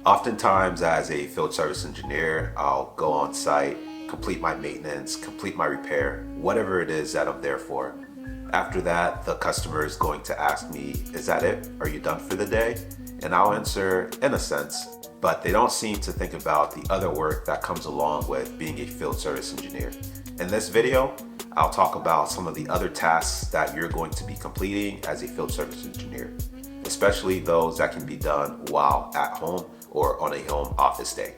Oftentimes as a field service engineer, I'll go on site, complete my maintenance, complete my repair, whatever it is that I'm there for. After that, the customer is going to ask me, is that it? Are you done for the day? And I'll answer in a sense, but they don't seem to think about the other work that comes along with being a field service engineer. In this video, I'll talk about some of the other tasks that you're going to be completing as a field service engineer, especially those that can be done while at home or on a home office day.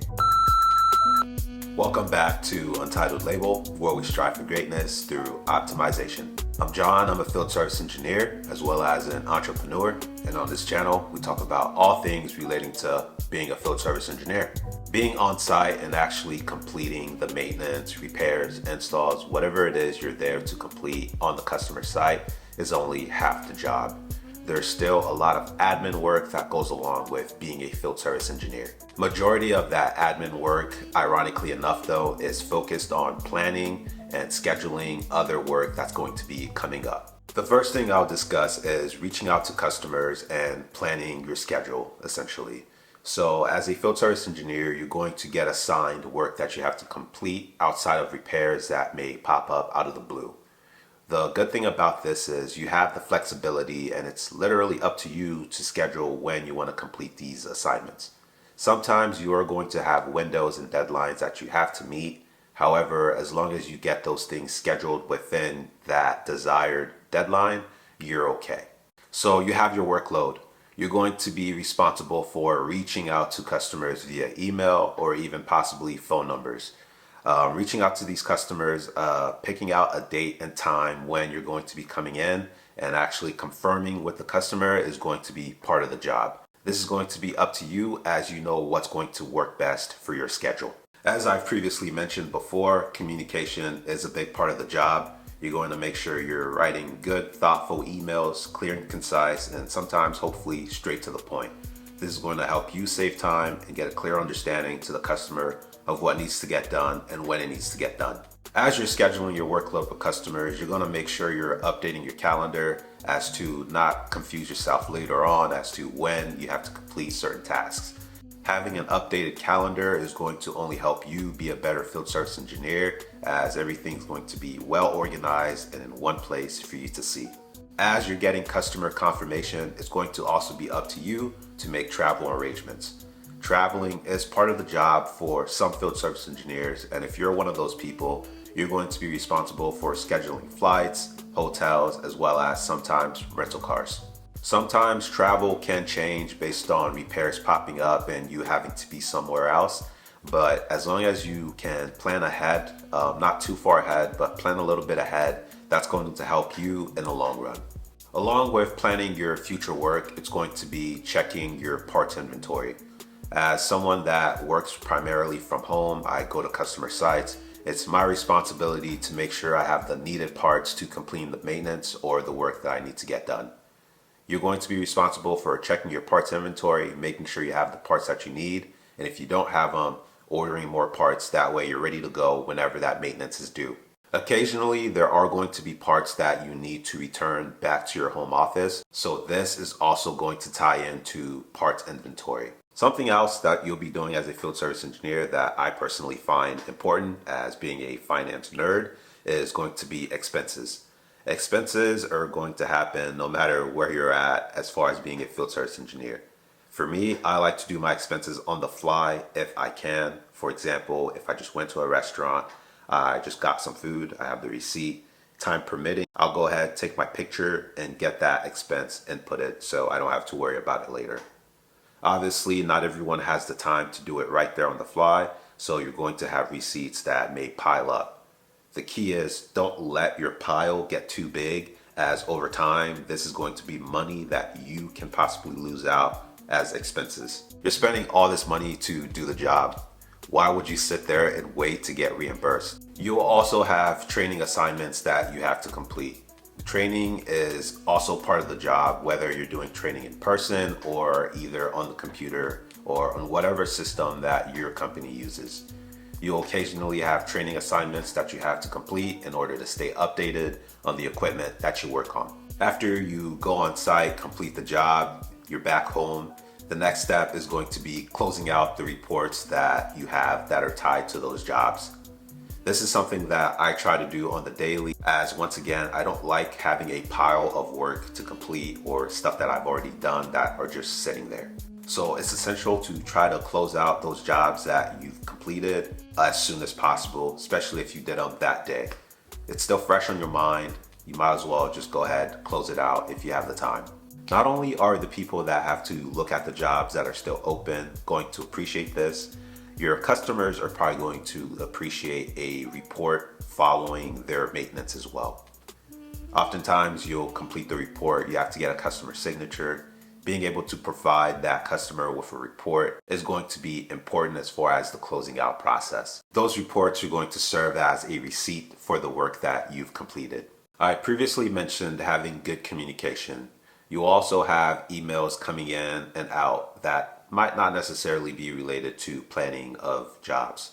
Welcome back to Untitled Label, where we strive for greatness through optimization. I'm John, I'm a field service engineer as well as an entrepreneur, and on this channel we talk about all things relating to being a field service engineer. Being on site and actually completing the maintenance, repairs, installs, whatever it is you're there to complete on the customer site is only half the job. There's still a lot of admin work that goes along with being a field service engineer. Majority of that admin work, ironically enough though, is focused on planning and scheduling other work that's going to be coming up. The first thing I'll discuss is reaching out to customers and planning your schedule, essentially. So as a field service engineer, you're going to get assigned work that you have to complete outside of repairs that may pop up out of the blue. The good thing about this is you have the flexibility, and it's literally up to you to schedule when you want to complete these assignments. Sometimes you are going to have windows and deadlines that you have to meet. However, as long as you get those things scheduled within that desired deadline, you're okay. So you have your workload. You're going to be responsible for reaching out to customers via email or even possibly phone numbers. Reaching out to these customers, picking out a date and time when you're going to be coming in, and actually confirming with the customer is going to be part of the job. This is going to be up to you as you know what's going to work best for your schedule. As I've previously mentioned before, communication is a big part of the job. You're going to make sure you're writing good, thoughtful emails, clear and concise, and sometimes hopefully straight to the point. This is going to help you save time and get a clear understanding to the customer of what needs to get done and when it needs to get done. As you're scheduling your workload with customers, you're going to make sure you're updating your calendar as to not confuse yourself later on as to when you have to complete certain tasks. Having an updated calendar is going to only help you be a better field service engineer, as everything's going to be well organized and in one place for you to see. As you're getting customer confirmation, it's going to also be up to you to make travel arrangements. Traveling is part of the job for some field service engineers, and if you're one of those people, you're going to be responsible for scheduling flights, hotels, as well as sometimes rental cars. Sometimes travel can change based on repairs popping up and you having to be somewhere else, but as long as you can plan ahead, not too far ahead, but plan a little bit ahead, that's going to help you in the long run. Along with planning your future work, it's going to be checking your parts inventory. As someone that works primarily from home, I go to customer sites. It's my responsibility to make sure I have the needed parts to complete the maintenance or the work that I need to get done. You're going to be responsible for checking your parts inventory, making sure you have the parts that you need, and if you don't have them, ordering more parts. That way you're ready to go whenever that maintenance is due. Occasionally, there are going to be parts that you need to return back to your home office, so this is also going to tie into parts inventory. Something else that you'll be doing as a field service engineer that I personally find important as being a finance nerd is going to be expenses. Expenses are going to happen no matter where you're at as far as being a field service engineer. For me, I like to do my expenses on the fly if I can. For example, if I just went to a restaurant, I just got some food, I have the receipt, time permitting, I'll go ahead, take my picture and get that expense inputted so I don't have to worry about it later. Obviously, not everyone has the time to do it right there on the fly, so you're going to have receipts that may pile up. The key is don't let your pile get too big, as over time, this is going to be money that you can possibly lose out as expenses. You're spending all this money to do the job. Why would you sit there and wait to get reimbursed? You'll also have training assignments that you have to complete. Training is also part of the job, whether you're doing training in person or either on the computer or on whatever system that your company uses. You'll occasionally have training assignments that you have to complete in order to stay updated on the equipment that you work on. After you go on site, complete the job, you're back home. The next step is going to be closing out the reports that you have that are tied to those jobs. This is something that I try to do on the daily, as once again, I don't like having a pile of work to complete or stuff that I've already done that are just sitting there. So it's essential to try to close out those jobs that you've completed as soon as possible, especially if you did them that day. It's still fresh on your mind. You might as well just go ahead, close it out if you have the time. Not only are the people that have to look at the jobs that are still open going to appreciate this, your customers are probably going to appreciate a report following their maintenance as well. Oftentimes you'll complete the report, you have to get a customer signature. Being able to provide that customer with a report is going to be important as far as the closing out process. Those reports are going to serve as a receipt for the work that you've completed. I previously mentioned having good communication. You also have emails coming in and out that might not necessarily be related to planning of jobs.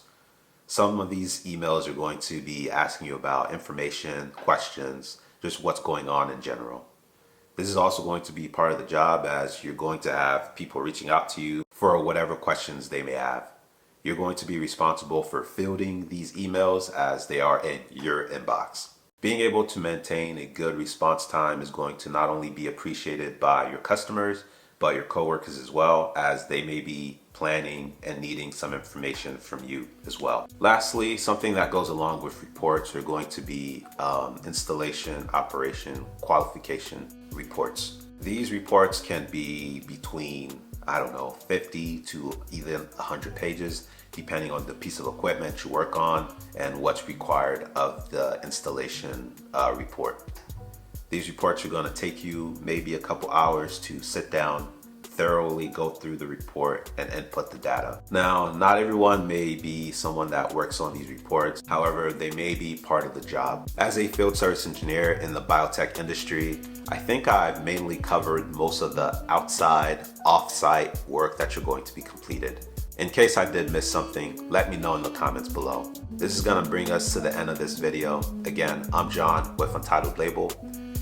Some of these emails are going to be asking you about information, questions, just what's going on in general. This is also going to be part of the job, as you're going to have people reaching out to you for whatever questions they may have. You're going to be responsible for fielding these emails as they are in your inbox. Being able to maintain a good response time is going to not only be appreciated by your customers, but your coworkers as well, as they may be planning and needing some information from you as well. Lastly, something that goes along with reports are going to be installation, operation, qualification reports. These reports can be between, 50 to even 100 pages, depending on the piece of equipment you work on and what's required of the installation report. These reports are going to take you maybe a couple hours to sit down, thoroughly go through the report and input the data. Now, not everyone may be someone that works on these reports. However, they may be part of the job. As a field service engineer in the biotech industry, I think I've mainly covered most of the outside, off-site work that you're going to be completed. In case I did miss something, let me know in the comments below. This is going to bring us to the end of this video. Again, I'm John with Untitled Label.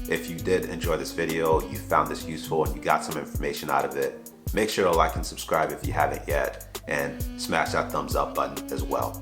If you did enjoy this video, you found this useful and you got some information out of it, make sure to like and subscribe if you haven't yet, and smash that thumbs up button as well.